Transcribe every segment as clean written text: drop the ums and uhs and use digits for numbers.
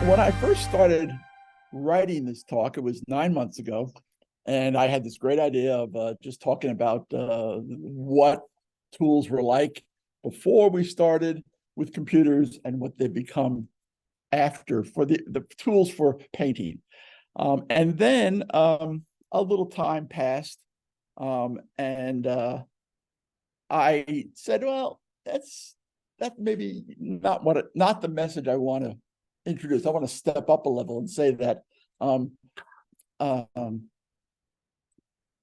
When I first started writing this talk, it was 9 months ago, and I had this great idea of just talking about what tools were like before we started with computers and what they've become after for the tools for painting. And then a little time passed, and I said, well, that's maybe not the message I want to introduce. I want to step up a level and say that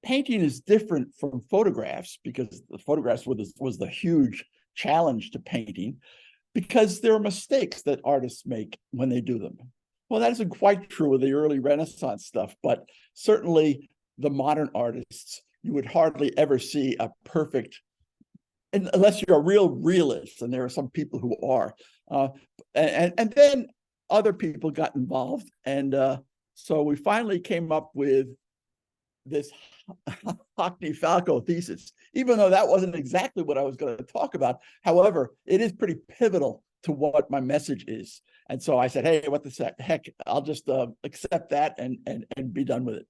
painting is different from photographs, because the photographs was the huge challenge to painting, because there are mistakes that artists make when they do them. Well, that isn't quite true with the early Renaissance stuff, but certainly the modern artists, you would hardly ever see a perfect, unless you're a real realist, and there are some people who are. And then other people got involved, and so we finally came up with this Hockney-Falco thesis, even though that wasn't exactly what I was going to talk about. However, it is pretty pivotal to what my message is. And so I said, hey, what the heck, I'll just accept that and be done with it.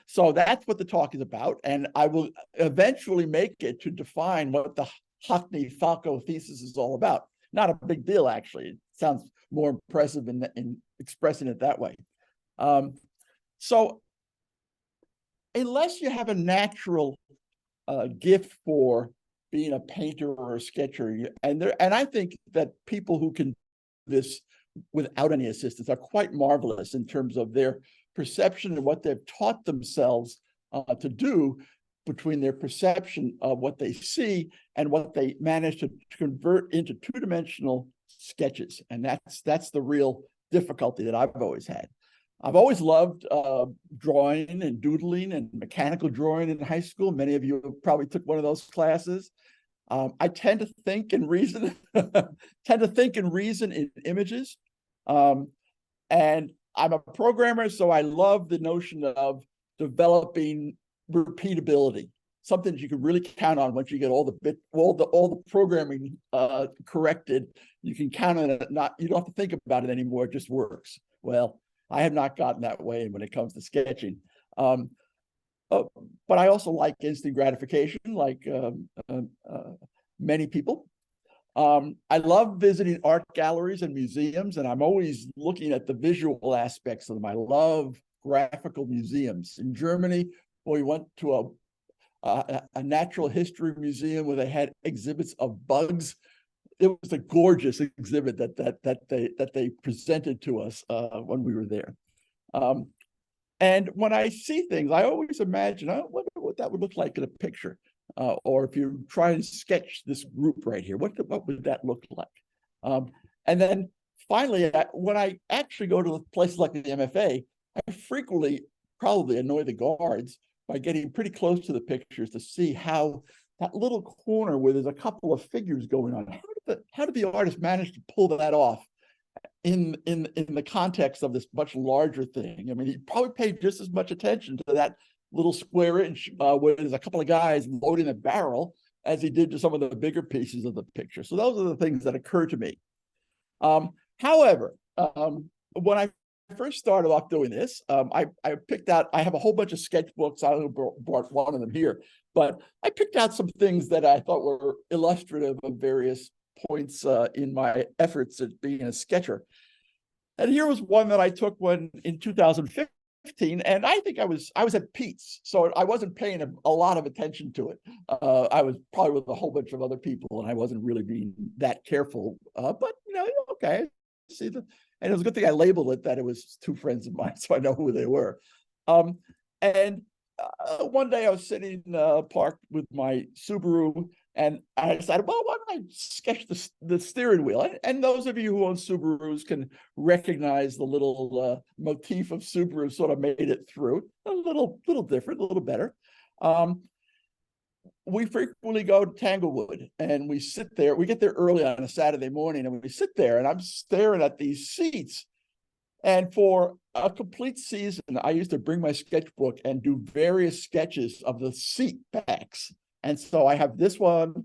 So that's what the talk is about. And I will eventually make it to define what the Hockney-Falco thesis is all about. Not a big deal, actually. It sounds more impressive in expressing it that way. So unless you have a natural gift for being a painter or a sketcher, and I think that people who can do this without any assistance are quite marvelous in terms of their perception and what they've taught themselves to do, between their perception of what they see and what they manage to convert into two-dimensional sketches. And that's the real difficulty that I've always had. I've always loved drawing and doodling and mechanical drawing in high school. Many of you probably took one of those classes. I tend to think and reason, in images. And I'm a programmer, so I love the notion of developing repeatability, something that you can really count on. Once you get all the programming corrected, you can count on it. You don't have to think about it anymore. It just works. Well, I have not gotten that way when it comes to sketching. But I also like instant gratification, like many people. I love visiting art galleries and museums, and I'm always looking at the visual aspects of them. I love graphical museums. In Germany, we went to a natural history museum where they had exhibits of bugs. It was a gorgeous exhibit that they presented to us when we were there. And when I see things, I always imagine, I wonder what that would look like in a picture. Or if you try and sketch this group right here, what would that look like? And then finally, when I actually go to places like the MFA, I frequently probably annoy the guards by getting pretty close to the pictures to see how that little corner where there's a couple of figures going on, how did the artist manage to pull that off in the context of this much larger thing? I mean, he probably paid just as much attention to that little square inch where there's a couple of guys loading a barrel as he did to some of the bigger pieces of the picture. So those are the things that occur to me. However, when I first started off doing this, I picked out, I have a whole bunch of sketchbooks. I brought one of them here, but I picked out some things that I thought were illustrative of various points in my efforts at being a sketcher. And here was one that I took in 2015, and I think I was at Pete's, so I wasn't paying a lot of attention to it. I was probably with a whole bunch of other people, and I wasn't really being that careful. But okay, see and it was a good thing I labeled it that it was two friends of mine, so I know who they were. And one day I was sitting parked with my Subaru, and I decided, well, why don't I sketch the steering wheel? And those of you who own Subarus can recognize the little motif of Subaru sort of made it through. A little different, a little better. We frequently go to Tanglewood, and we sit there. We get there early on a Saturday morning, and we sit there, and I'm staring at these seats. And for a complete season, I used to bring my sketchbook and do various sketches of the seat backs. And so I have this one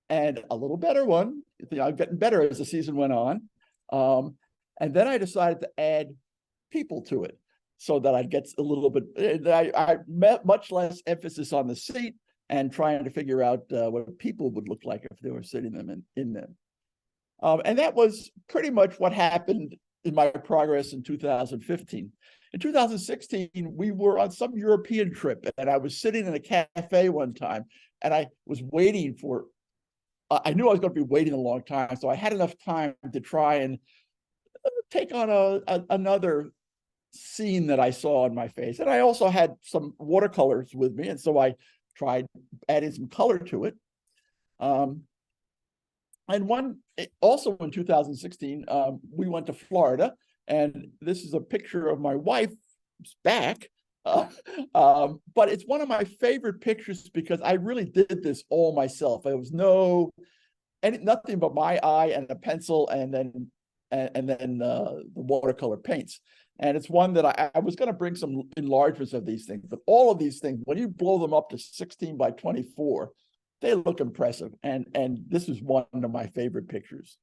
and a little better one. I'm getting better as the season went on. And then I decided to add people to it so that I'd get a little bit, I met much less emphasis on the seat and trying to figure out what people would look like if they were sitting in them. And that was pretty much what happened in my progress in 2015. In 2016, we were on some European trip, and I was sitting in a cafe one time, and I was waiting for, I knew I was going to be waiting a long time, so I had enough time to try and take on another scene that I saw on my face. And I also had some watercolors with me, and so I tried adding some color to it. And also in 2016, we went to Florida, and this is a picture of my wife's back. But it's one of my favorite pictures because I really did this all myself. There was nothing but my eye and a pencil, and then the watercolor paints. And it's one that I was going to bring some enlargements of these things, but all of these things, when you blow them up to 16 by 24, they look impressive. And this is one of my favorite pictures.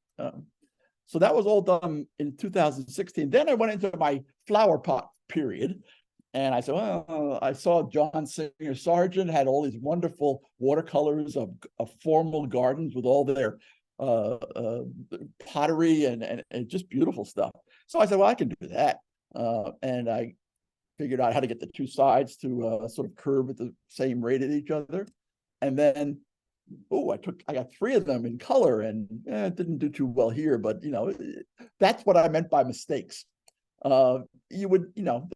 So that was all done in 2016. Then I went into my flower pot period. And I said, well, I saw John Singer Sargent had all these wonderful watercolors of formal gardens with all their pottery and just beautiful stuff. So I said, well, I can do that. And I figured out how to get the two sides to sort of curve at the same rate as each other. And then, I got 3 of them in color, and it didn't do too well here, but that's what I meant by mistakes. This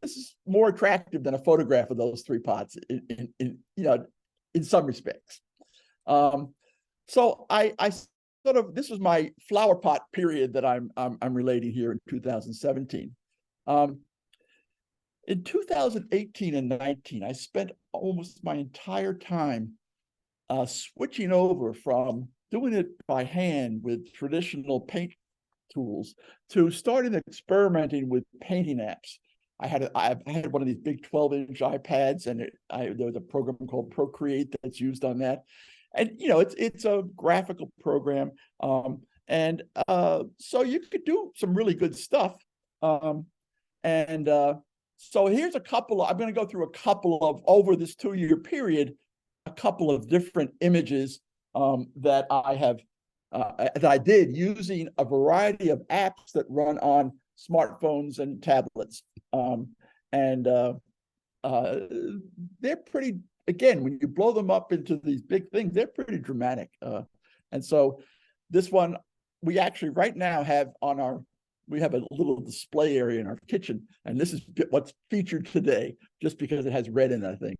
is more attractive than a photograph of those 3 pots in some respects. So I sort of, this was my flower pot period that I'm relating here in 2017. In 2018 and 19, I spent almost my entire time switching over from doing it by hand with traditional paint tools to starting experimenting with painting apps. I had one of these big 12-inch iPads, and there was a program called Procreate that's used on that. And it's a graphical program, so you could do some really good stuff. So here's a couple. I'm going to go through a couple of, over this 2-year period, a couple of different images that I did using a variety of apps that run on smartphones and tablets. They're pretty, again, when you blow them up into these big things, they're pretty dramatic. And so this one, we actually right now have we have a little display area in our kitchen, and this is what's featured today, just because it has red in it, I think.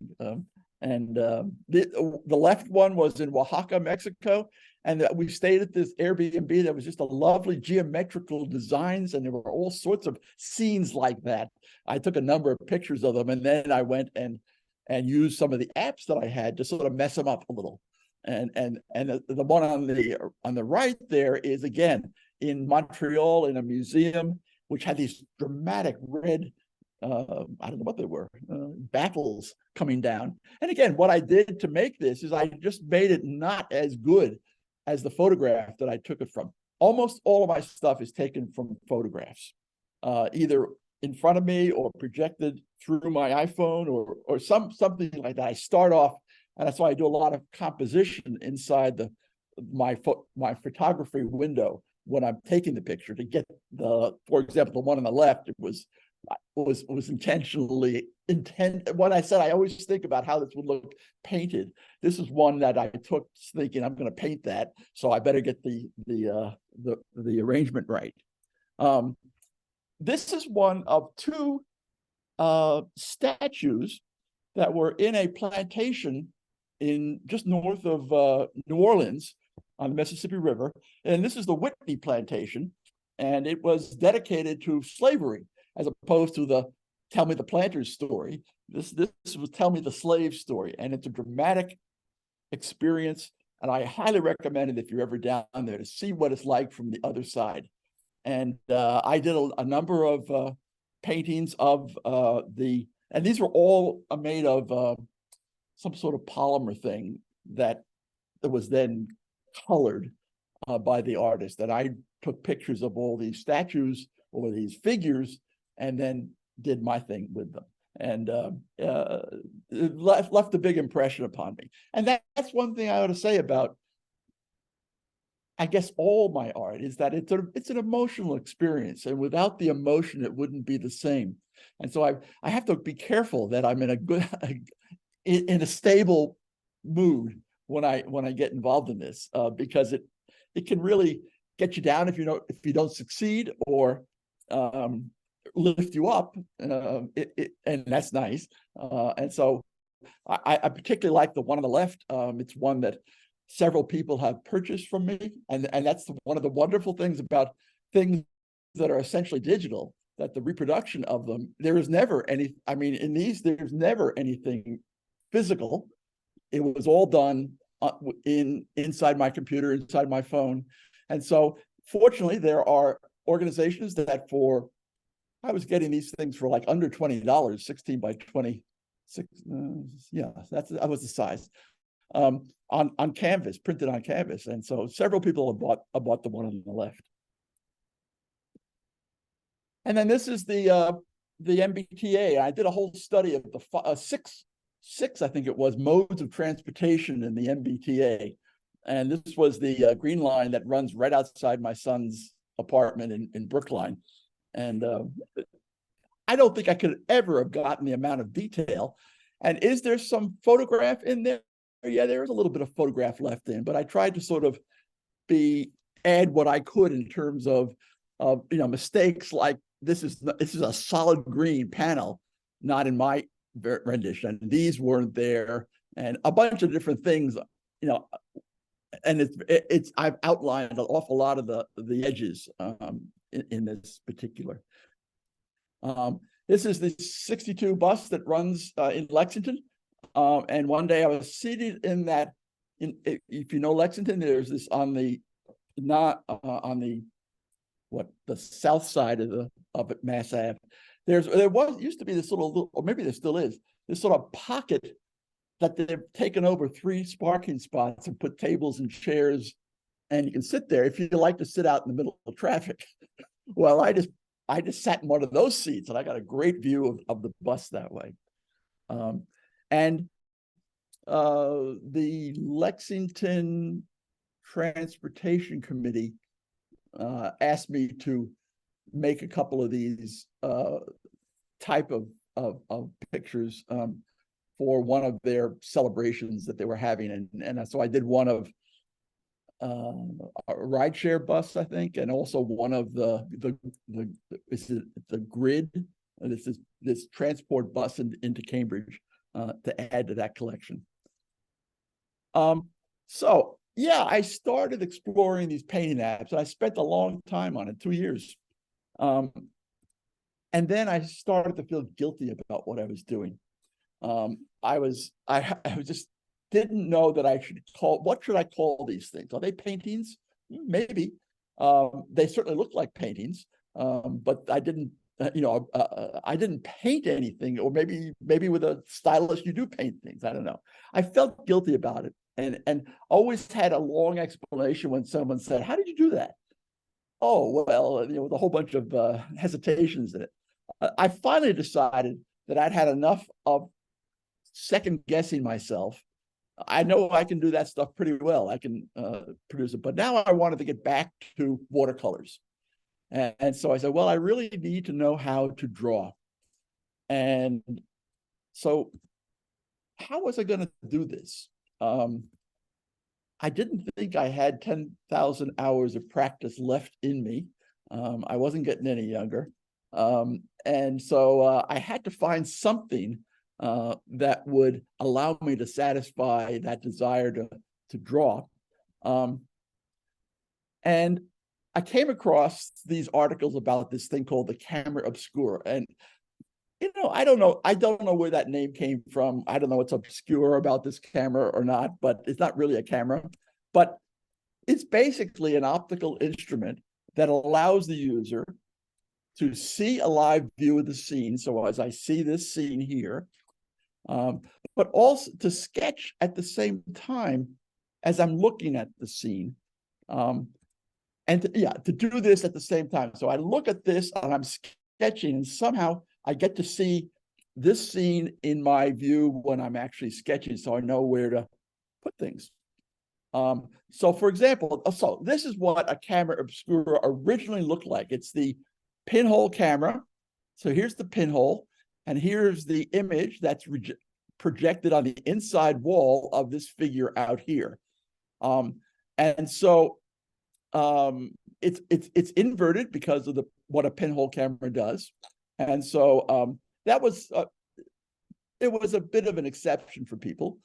The left one was in Oaxaca, Mexico, and we stayed at this Airbnb that was just a lovely geometrical designs, and there were all sorts of scenes like that. I took a number of pictures of them, and then I went and used some of the apps that I had to sort of mess them up a little. And the one on the right there is, again, in Montreal in a museum, which had these dramatic red, I don't know what they were, baffles coming down. And again, what I did to make this is I just made it not as good as the photograph that I took it from. Almost all of my stuff is taken from photographs, either in front of me or projected through my iPhone or something like that. I start off, and that's why I do a lot of composition inside my photography window when I'm taking the picture to get for example, the one on the left, it was intentionally when I said I always think about how this would look painted. This is one that I took thinking I'm going to paint that, so I better get the arrangement right. This is one of 2 statues that were in a plantation in just north of New Orleans on the Mississippi River. And this is the Whitney plantation, and it was dedicated to slavery, as opposed to the Tell Me the Planter's story. This was Tell Me the Slave story, and it's a dramatic experience, and I highly recommend it if you're ever down there to see what it's like from the other side. And I did a number of paintings of and these were all made of some sort of polymer thing that was then colored by the artist. And I took pictures of all these statues or these figures, and then did my thing with them. And it left a big impression upon me. And that's one thing I ought to say about, I guess, all my art, is that it's an emotional experience, and without the emotion, it wouldn't be the same. And so I have to be careful that I'm in a good, in a stable mood when I get involved in this, because it can really get you down if you don't succeed, or lift you up, and that's nice. And so I particularly like the one on the left. It's one that several people have purchased from me, and that's one of the wonderful things about things that are essentially digital, that the reproduction of them, there is never any, I mean, in these, there's never anything physical. It was all done inside my computer, inside my phone. And so fortunately, there are organizations that I was getting these things for like under $20, 16 by 26. Yeah, that was the size. On canvas, printed on canvas. And so several people have bought the one on the left. And then this is the MBTA. I did a whole study of the six, I think it was, modes of transportation in the MBTA. And this was the green line that runs right outside my son's apartment in Brookline. And I don't think I could ever have gotten the amount of detail. And is there some photograph in there? Yeah, there's a little bit of photograph left in, but I tried to sort of add what I could in terms of mistakes, like this is a solid green panel, not in my rendition. These weren't there, and a bunch of different things, and I've outlined an awful lot of the edges in this particular. This is the 62 bus that runs in Lexington. And one day I was seated in that, if you know Lexington, there's this on the south side of Mass Ave. There used to be this little, or maybe there still is, this sort of pocket that they've taken over 3 parking spots and put tables and chairs, and you can sit there if you like to sit out in the middle of traffic. Well, I just sat in one of those seats, and I got a great view of the bus that way. And the Lexington Transportation Committee asked me to make a couple of these type of pictures for one of their celebrations that they were having, and so I did one of a rideshare bus, I think, and also one of the grid. This transport bus into Cambridge to add to that collection. So yeah, I started exploring these painting apps, and I spent a long time on it, 2 years. And then I started to feel guilty about what I was doing. I just didn't know that what should I call these things? Are they paintings? Maybe. They certainly look like paintings, but I didn't, I didn't paint anything, or maybe with a stylist you do paint things. I don't know. I felt guilty about it, and always had a long explanation when someone said, "How did you do that?" Oh, well, with a whole bunch of hesitations in it. I finally decided that I'd had enough of second guessing myself. I know I can do that stuff pretty well. I can produce it, but now I wanted to get back to watercolors. And so I said, well, I really need to know how to draw. And so how was I going to do this? I didn't think I had 10,000 hours of practice left in me. I wasn't getting any younger. And so I had to find something that would allow me to satisfy that desire to draw. And I came across these articles about this thing called the camera obscura. And, I don't know where that name came from. I don't know what's obscure about this camera or not, but it's not really a camera. But it's basically an optical instrument that allows the user to see a live view of the scene. So as I see this scene here, but also to sketch at the same time as I'm looking at the scene. And to do this at the same time. So I look at this and I'm sketching, and somehow I get to see this scene in my view when I'm actually sketching, so I know where to put things. So for example, so this is what a camera obscura originally looked like. It's the pinhole camera. So here's the pinhole, and here's the image that's projected on the inside wall of this figure out here. And so it's inverted because of what a pinhole camera does. And so that was it was a bit of an exception for people.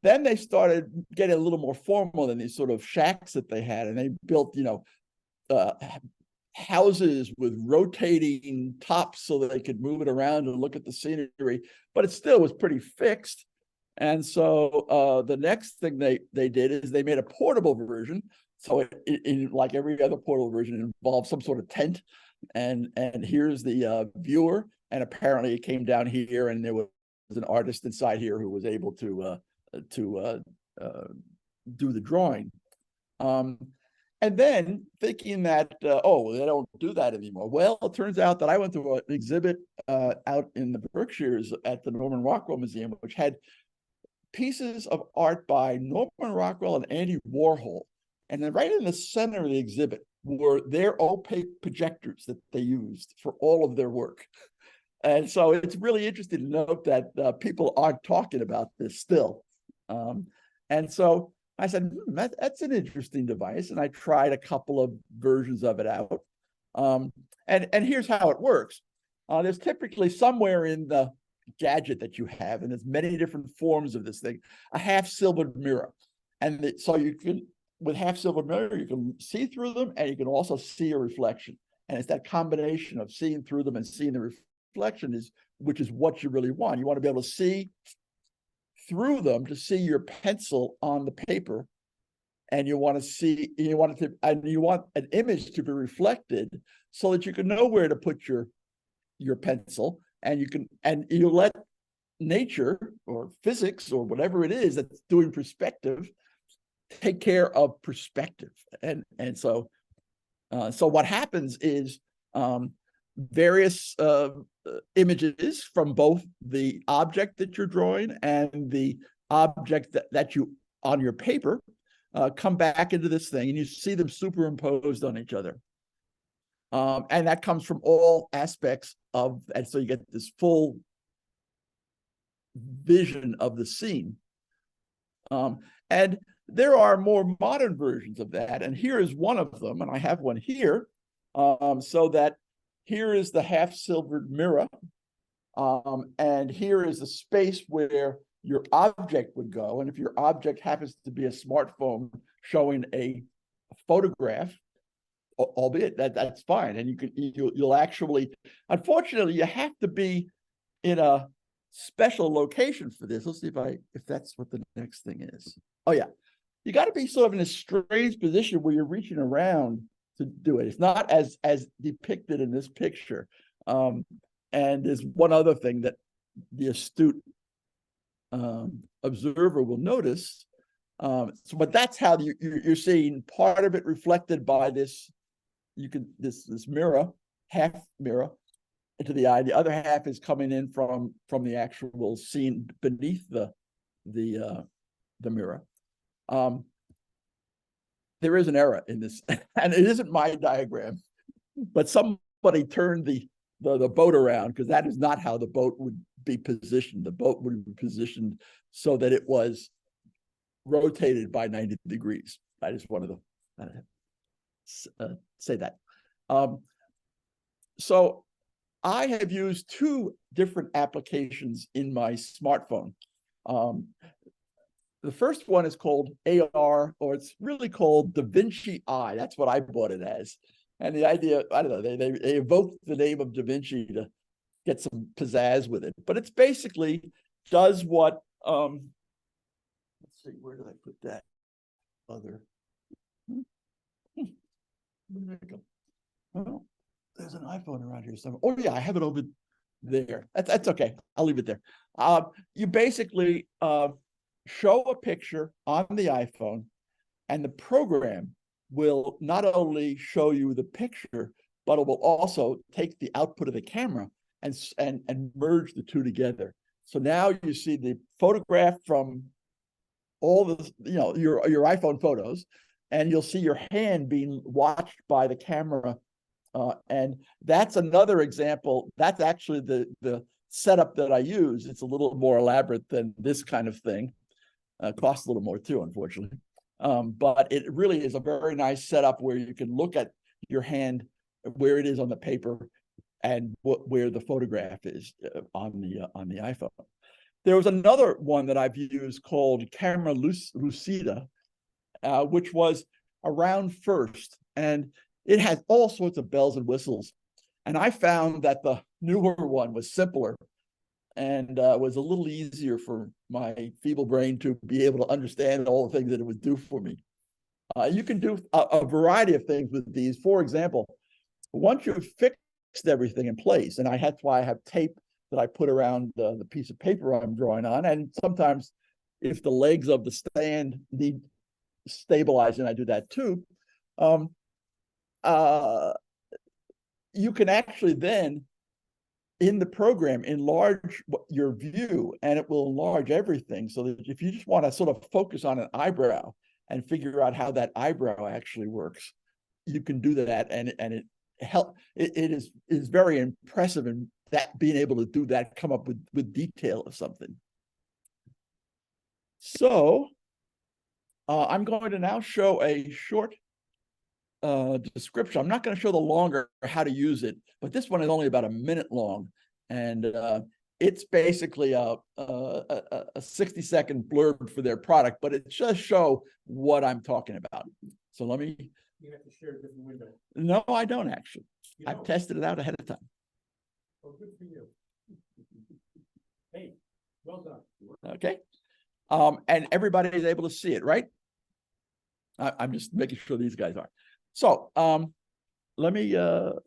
Then they started getting a little more formal in these sort of shacks that they had, and they built, houses with rotating tops so that they could move it around and look at the scenery, but it still was pretty fixed. And so the next thing they did is they made a portable version. So it like every other portable version, it involved some sort of tent, and here's the viewer, and apparently it came down here, and there was an artist inside here who was able to do the drawing. And then thinking that, oh, they don't do that anymore. Well, it turns out that I went to an exhibit out in the Berkshires at the Norman Rockwell Museum, which had pieces of art by Norman Rockwell and Andy Warhol. And then right in the center of the exhibit were their opaque projectors that they used for all of their work. And so it's really interesting to note that people aren't talking about this still. And so I said, that's an interesting device. And I tried a couple of versions of it out. And here's how it works. There's typically somewhere in the gadget that you have, and there's many different forms of this thing, a half-silvered mirror. And so you can, with half-silvered mirror, you can see through them, and you can also see a reflection. And it's that combination of seeing through them and seeing the reflection which is what you really want. You want to be able to see through them to see your pencil on the paper, and you want an image to be reflected so that you can know where to put your pencil, and you let nature or physics or whatever it is that's doing perspective take care of perspective. And so what happens is various images from both the object that you're drawing and the object that you on your paper come back into this thing, and you see them superimposed on each other. And that comes from all aspects and so you get this full vision of the scene. And there are more modern versions of that, and here is one of them, and I have one here, so that here is the half-silvered mirror, and here is the space where your object would go. And if your object happens to be a smartphone showing a photograph, albeit that's fine, and you'll actually, unfortunately, you have to be in a special location for this. Let's see if that's what the next thing is. Oh yeah, you got to be sort of in a strange position where you're reaching around to do it. It's not as depicted in this picture. And there's one other thing that the astute observer will notice. But that's how you're seeing part of it reflected by this. This mirror, half mirror, into the eye. The other half is coming in from the actual scene beneath the mirror. There is an error in this, and it isn't my diagram, but somebody turned the boat around, because that is not how the boat would be positioned. The boat would be positioned so that it was rotated by 90 degrees. I just wanted to say that. So I have used two different applications in my smartphone. The first one is called AR, or it's really called Da Vinci Eye. That's what I bought it as. And the idea, I don't know, they evoked the name of Da Vinci to get some pizzazz with it. But it's basically does what, let's see, where did I put that other? Where did it go? Oh, there's an iPhone around here somewhere. Oh yeah, I have it over there. That's okay. I'll leave it there. You basically show a picture on the iPhone, and the program will not only show you the picture, but it will also take the output of the camera and merge the two together. So now you see the photograph from all the, your iPhone photos, and you'll see your hand being watched by the camera. And that's another example. That's actually the setup that I use. It's a little more elaborate than this kind of thing. Costs a little more too, unfortunately. But it really is a very nice setup where you can look at your hand, where it is on the paper, and where the photograph is on the iPhone. There was another one that I've used called Camera Lucida, which was around first, and it had all sorts of bells and whistles. And I found that the newer one was simpler and was a little easier for my feeble brain to be able to understand all the things that it would do for me. You can do a variety of things with these. For example, once you've fixed everything in place, and that's why I have tape that I put around the piece of paper I'm drawing on, and sometimes if the legs of the stand need stabilizing, I do that too. You can actually then, in the program, enlarge your view, and it will enlarge everything, so that if you just want to sort of focus on an eyebrow and figure out how that eyebrow actually works, you can do that, and it is very impressive in that, being able to do that, come up with detail of something. So I'm going to now show a short description. I'm not going to show the longer how to use it, but this one is only about a minute long, and it's basically a 60-second blurb for their product, but it does show what I'm talking about. So let me. You have to share a different window. No, I don't actually. I've tested it out ahead of time. Oh, good for you. Hey, well done. Okay. And everybody is able to see it, right? I'm just making sure these guys are. So let me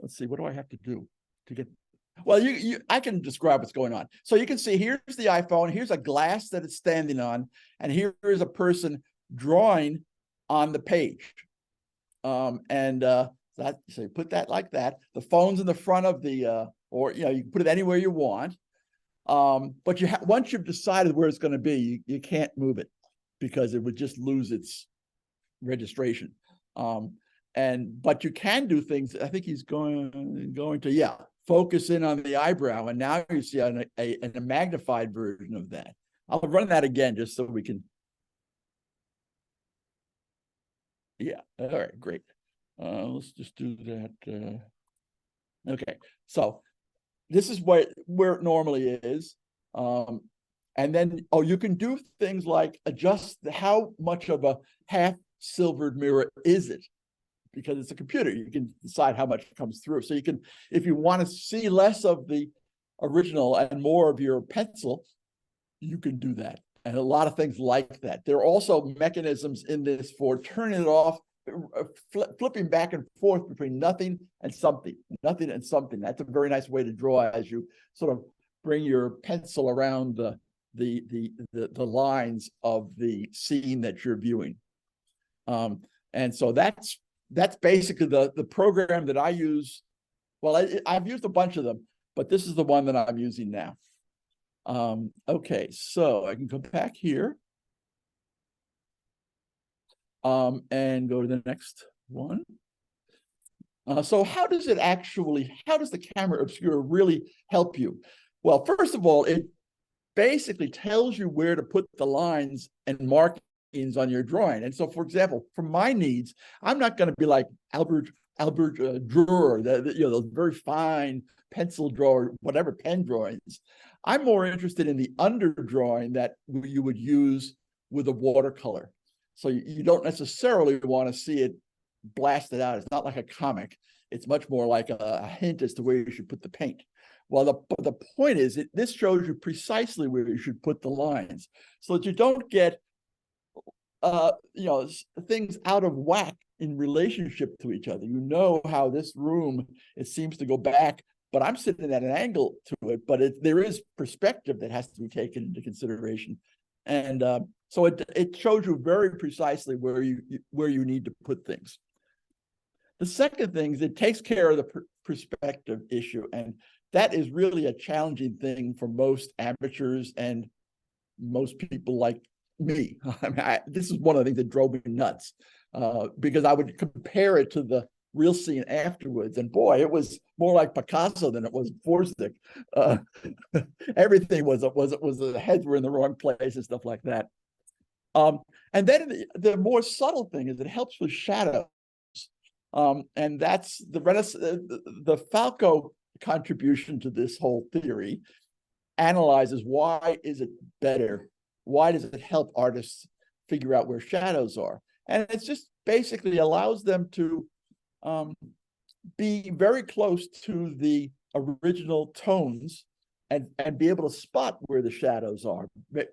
let's see, what do I have to do to get, well, I can describe what's going on. So you can see here's the iPhone, here's a glass that it's standing on, and here is a person drawing on the page. That, so you put that like that. The phone's in the front of the or you can put it anywhere you want. But once you've decided where it's going to be, you can't move it because it would just lose its registration. But you can do things. I think he's going to focus in on the eyebrow, and now you see a magnified version of that. I'll run that again just so we can. Yeah. All right. Great. Let's just do that. Okay. So this is where it normally is. And then, you can do things like adjust how much of a half silvered mirror is it, because it's a computer. You can decide how much comes through. So you can, if you want to see less of the original and more of your pencil, you can do that. And a lot of things like that. There are also mechanisms in this for turning it off, flipping back and forth between nothing and something. Nothing and something. That's a very nice way to draw as you sort of bring your pencil around the lines of the scene that you're viewing. And so that's basically the program that I use. Well, I've used a bunch of them, but this is the one that I'm using now. Okay, so I can come back here and go to the next one. So how does the camera obscura really help you? Well, first of all, it basically tells you where to put the lines and markings on your drawing. And so, for example, for my needs, I'm not going to be like Albert Dürer, those very fine pencil drawer, whatever pen drawings. I'm more interested in the underdrawing that you would use with a watercolor. So you don't necessarily want to see it blasted out. It's not like a comic. It's much more like a hint as to where you should put the paint. Well, the point is, this shows you precisely where you should put the lines, so that you don't get, things out of whack in relationship to each other. You know how this room, it seems to go back, but I'm sitting at an angle to it. But there is perspective that has to be taken into consideration, and so it shows you very precisely where you need to put things. The second thing is it takes care of the perspective issue, and that is really a challenging thing for most amateurs and most people like me. I mean, this is one of the things that drove me nuts, because I would compare it to the real scene afterwards, and boy, it was more like Picasso than it was Forsdick. Everything was the heads were in the wrong place and stuff like that. And then the more subtle thing is it helps with shadows. And that's the Falco contribution to this whole theory analyzes why is it better? Why does it help artists figure out where shadows are? And it's just basically allows them to be very close to the original tones and be able to spot where the shadows are,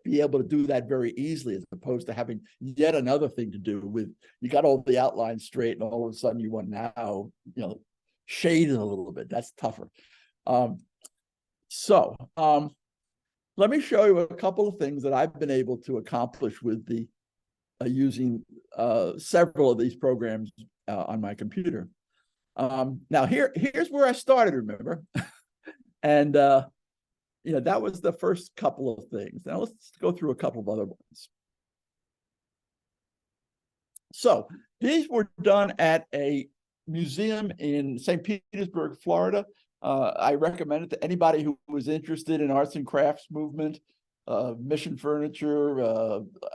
be able to do that very easily, as opposed to having yet another thing to do with, you got all the outlines straight and all of a sudden you want now, shade it a little bit. That's tougher. Let me show you a couple of things that I've been able to accomplish with the using several of these programs on my computer. Now here's where I started, remember? And that was the first couple of things. Now let's go through a couple of other ones. So these were done at a museum in St. Petersburg, Florida. I recommend it to anybody who was interested in arts and crafts movement, mission furniture,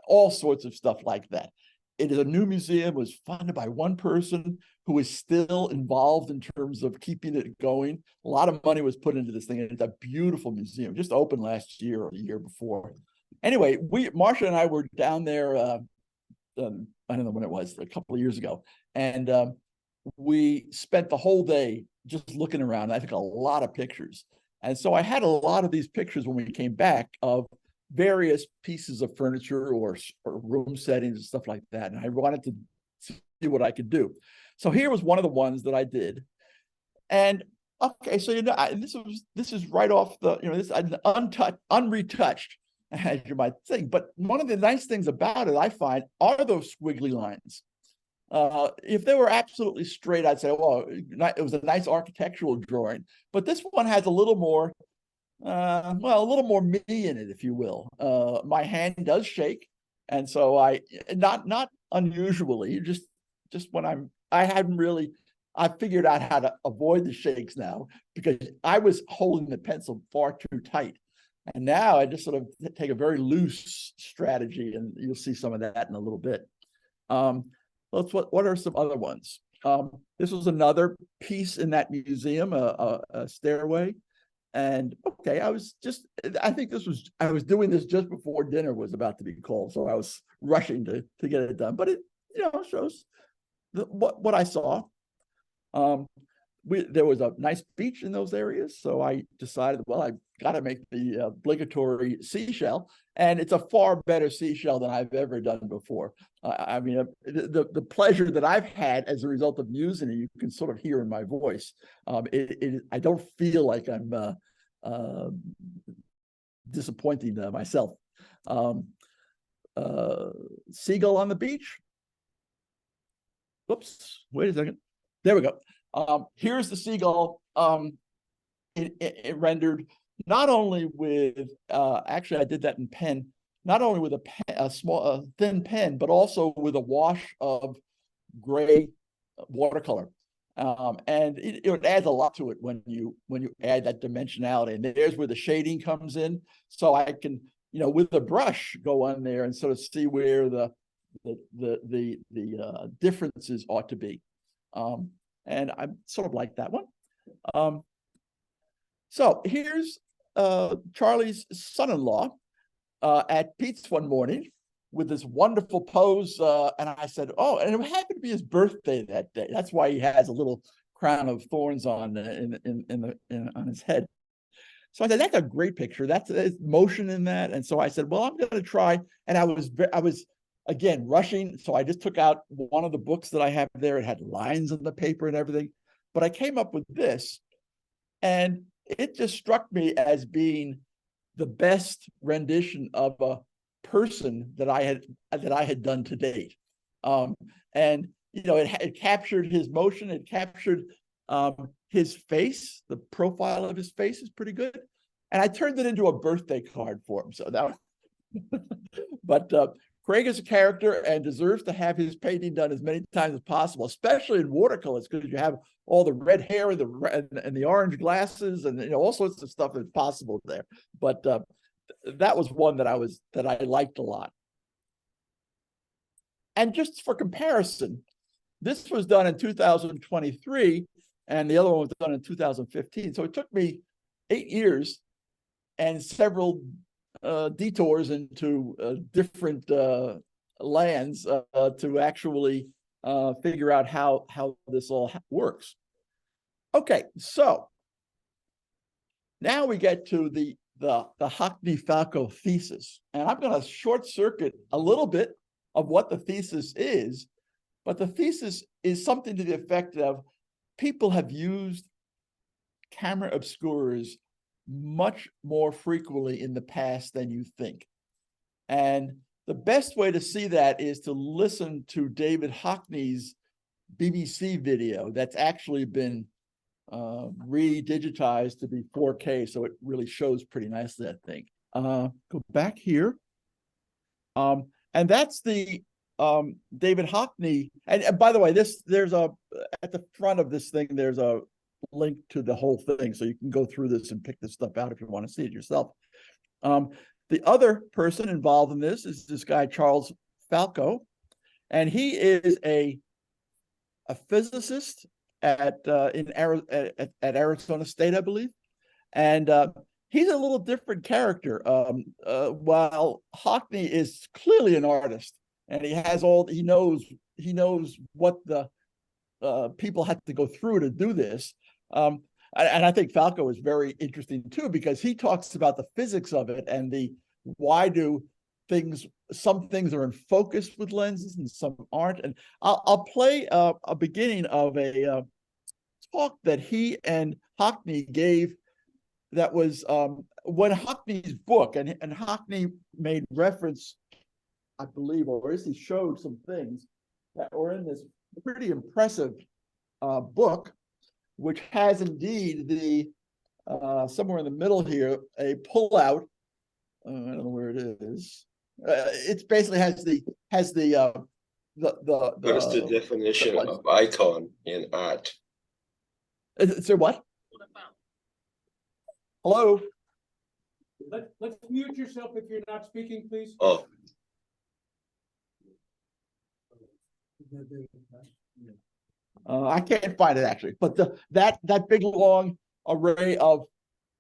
all sorts of stuff like that. It is a new museum. It was funded by one person who is still involved in terms of keeping it going. A lot of money was put into this thing, and it's a beautiful museum. Just opened last year or the year before. Anyway, Marcia and I were down there, I don't know when it was, a couple of years ago, and we spent the whole day just looking around. I took a lot of pictures. And so I had a lot of these pictures when we came back of various pieces of furniture or room settings and stuff like that. And I wanted to see what I could do. So here was one of the ones that I did. And okay, so this is right off the, this untouched, unretouched, as you might think. But one of the nice things about it, I find, are those squiggly lines. If they were absolutely straight, I'd say, well, it was a nice architectural drawing. But this one has a little more, a little more me in it, if you will. My hand does shake, and so I not unusually, just when I figured out how to avoid the shakes now, because I was holding the pencil far too tight. And now I just sort of take a very loose strategy, and you'll see some of that in a little bit. What are some other ones? This was another piece in that museum, a stairway. And okay, I was doing this just before dinner was about to be called. So I was rushing to get it done, but it, shows what I saw. There was a nice beach in those areas. So I decided, well, I've got to make the obligatory seashell, and it's a far better seashell than I've ever done before. I mean, the pleasure that I've had as a result of using it, you can sort of hear in my voice. I don't feel like I'm disappointing myself. Seagull on the beach. Whoops, wait a second. There we go. Here's the seagull. It rendered not only with, actually I did that in pen, not only with a thin pen, but also with a wash of gray watercolor. And it adds a lot to it when you add that dimensionality. And there's where the shading comes in. So I can, with the brush, go on there and sort of see where the differences ought to be. And I sort of like that one. So here's Charlie's son-in-law at Pete's one morning with this wonderful pose. And I said, oh, and it happened to be his birthday that day. That's why he has a little crown of thorns on on his head. So I said, that's a great picture. That's motion in that. And so I said, well, I'm going to try. And I was again rushing. So I just took out one of the books that I have there. It had lines on the paper and everything. But I came up with this, and it just struck me as being the best rendition of a person that I had done to date. And it captured his motion, it captured his face. The profile of his face is pretty good. And I turned it into a birthday card for him. So that but Craig is a character and deserves to have his painting done as many times as possible, especially in watercolors, because you have all the red hair and the orange glasses and all sorts of stuff that's possible there. But that was one that I liked a lot. And just for comparison, this was done in 2023, and the other one was done in 2015. So it took me 8 years and several detours into different lands to actually figure out how this all works. Okay, so now we get to the Hockney-Falco thesis, and I'm going to short circuit a little bit of what the thesis is, but the thesis is something to the effect of people have used camera obscurers much more frequently in the past than you think. And the best way to see that is to listen to David Hockney's BBC video that's actually been re-digitized to be 4K, so it really shows pretty nicely, I think. Go back here. And that's the David Hockney. And by the way, there's at the front of this thing, there's a link to the whole thing, so you can go through this and pick this stuff out if you want to see it yourself. The other person involved in this is this guy Charles Falco, and he is a physicist at Arizona State, I believe, and he's a little different character. While Hockney is clearly an artist, and he knows what the people had to go through to do this. And I think Falco is very interesting too, because he talks about the physics of it and why do some things are in focus with lenses and some aren't. And I'll play a beginning of a talk that he and Hockney gave. That was when Hockney's book, and Hockney made reference, I believe, or at least he showed some things that were in this pretty impressive book, which has indeed the somewhere in the middle here a pullout. I don't know where it is. It basically has the What is the definition of icon in art? So what? Hello. Let's mute yourself if you're not speaking, please. Oh, I can't find it actually, but that big long array of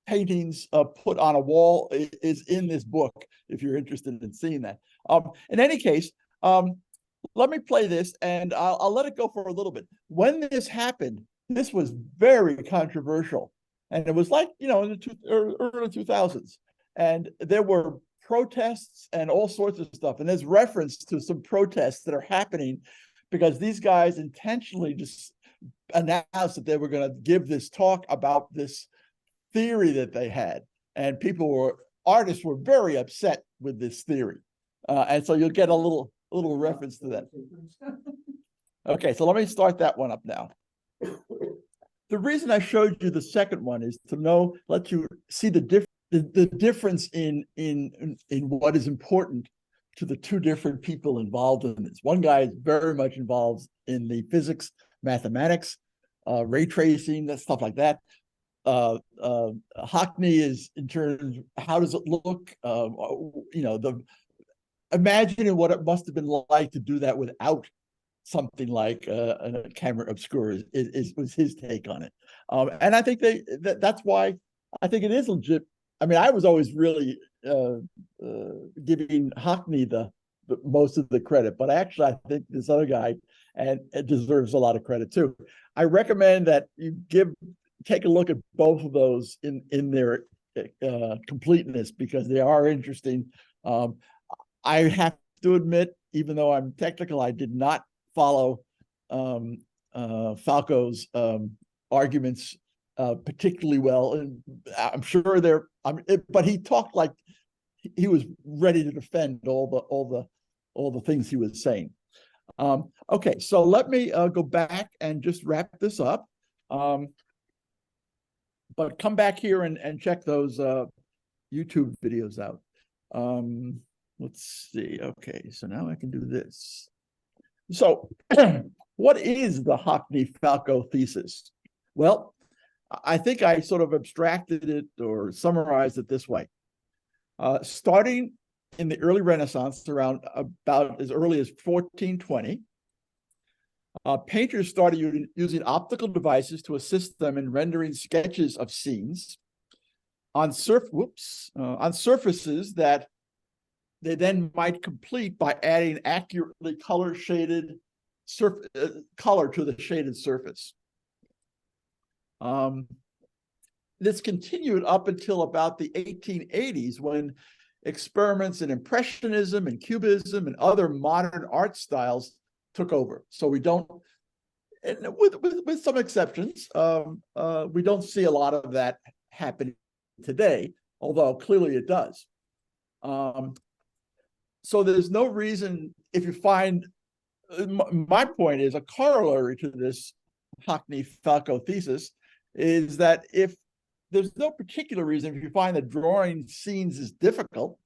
paintings put on a wall is in this book, if you're interested in seeing that. In any case, let me play this, and I'll let it go for a little bit. When this happened, this was very controversial, and it was like, in the early 2000s, and there were protests and all sorts of stuff, and there's reference to some protests that are happening because these guys intentionally just announced that they were going to give this talk about this theory that they had, and artists were very upset with this theory, and so you'll get a little reference to that. Okay, so let me start that one up now. The reason I showed you the second one is to let you see the difference in what is important to the two different people involved in this. One guy is very much involved in the physics, mathematics, ray tracing, that stuff like that. Hockney is in terms of how does it look, imagining what it must have been like to do that without something like a camera obscura was his take on it. And I think that's why I think it is legit. I mean, I was always really giving Hockney the most of the credit, but actually I think this other guy and it deserves a lot of credit too. I recommend that you take a look at both of those in their completeness, because they are interesting. I have to admit, even though I'm technical, I did not follow Falco's arguments particularly well, and I'm sure but he talked like he was ready to defend all the things he was saying. Okay, so let me go back and just wrap this up. But come back here and check those YouTube videos out. Let's see. Okay, so now I can do this. So what is the Hockney-Falco thesis? Well, I think I sort of abstracted it or summarized it this way. Starting in the early Renaissance, around about as early as 1420, painters started using optical devices to assist them in rendering sketches of scenes on surfaces that they then might complete by adding accurately color-shaded color to the shaded surface. This continued up until about the 1880s, when experiments in Impressionism and Cubism and other modern art styles took over. So we don't, and with some exceptions, we don't see a lot of that happening today, although clearly it does. So there's no reason, if you find, my point is, a corollary to this Hockney-Falco thesis is that if there's no particular reason, if you find that drawing scenes is difficult,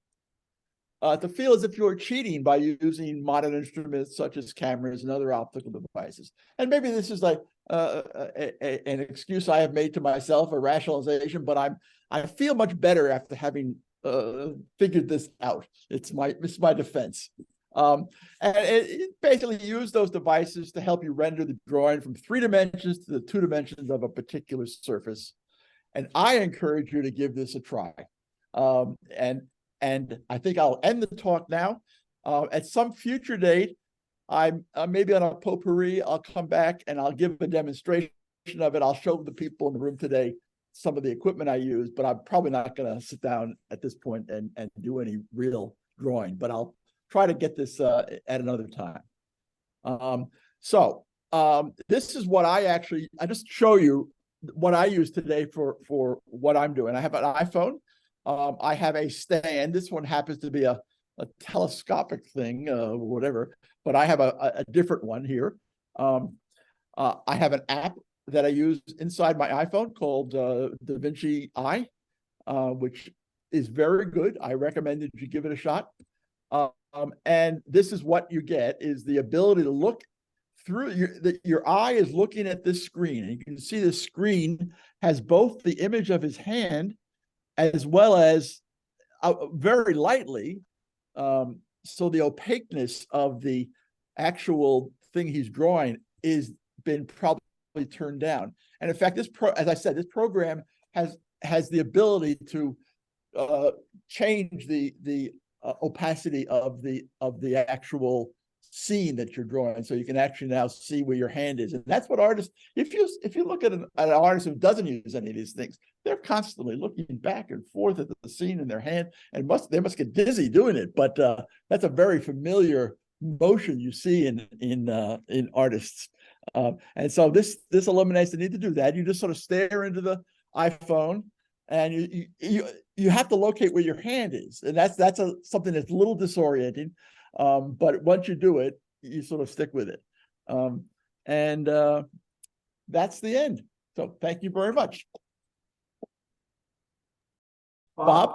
to feel as if you're cheating by using modern instruments such as cameras and other optical devices. And maybe this is like an excuse I have made to myself, a rationalization, but I feel much better after having figured this out. It's my defense. And it basically used those devices to help you render the drawing from 3 dimensions to the 2 dimensions of a particular surface. And I encourage you to give this a try. And I think I'll end the talk now. At some future date, I'm maybe on a potpourri, I'll come back and I'll give a demonstration of it. I'll show the people in the room today some of the equipment I use, but I'm probably not going to sit down at this point and do any real drawing, but I'll try to get this at another time. This is what I just show you what I use today for what I'm doing. I have an iPhone. I have a stand. This one happens to be a telescopic thing, whatever, but I have a different one here. I have an app that I use inside my iPhone called DaVinci Eye, which is very good. I recommend that you give it a shot. And this is what you get, is the ability to look through your eye is looking at this screen, and you can see the screen has both the image of his hand as well as very lightly, so the opaqueness of the actual thing he's drawing is been probably turned down. And in fact, as I said, this program has the ability to change the opacity of the actual scene that you're drawing, so you can actually now see where your hand is. And that's what artists, if you look at an artist who doesn't use any of these things, they're constantly looking back and forth at the scene in their hand, and they must get dizzy doing it. But that's a very familiar motion you see in artists. And so this eliminates the need to do that. You just sort of stare into the iPhone, and you have to locate where your hand is, and that's something that's a little disorienting. But once you do it, you sort of stick with it. And that's the end. So thank you very much. Bob?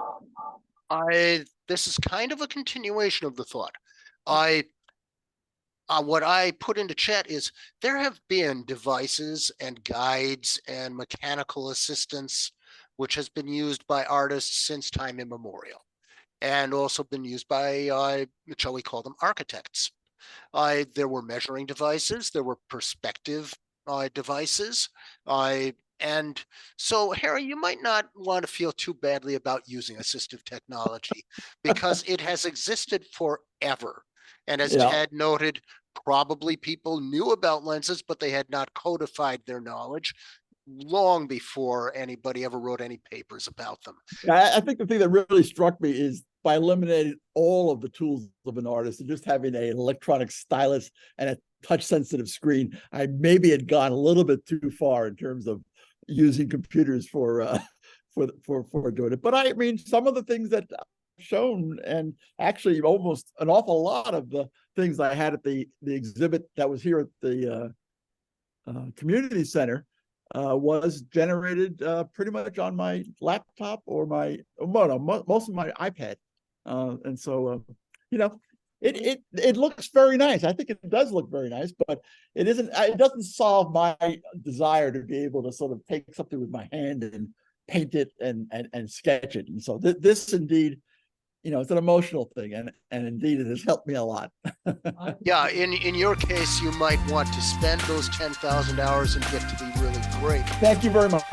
This is kind of a continuation of the thought. What I put into chat is there have been devices and guides and mechanical assistance which has been used by artists since time immemorial, and also been used by, shall we call them, architects. There were measuring devices, there were perspective devices, and so, Harry, you might not want to feel too badly about using assistive technology because it has existed forever. And as Ted noted, probably people knew about lenses, but they had not codified their knowledge long before anybody ever wrote any papers about them. I think the thing that really struck me is by eliminating all of the tools of an artist and just having an electronic stylus and a touch-sensitive screen, I maybe had gone a little bit too far in terms of using computers for doing it. But I mean, some of the things that shown, and actually almost an awful lot of the things I had at the exhibit that was here at the community center was generated pretty much on my laptop or most of my iPad. And so, it looks very nice. I think it does look very nice, but it doesn't solve my desire to be able to sort of take something with my hand and paint it and sketch it. And so this indeed, it's an emotional thing, and indeed it has helped me a lot. Yeah, in your case, you might want to spend those 10,000 hours and get to be really great. Thank you very much.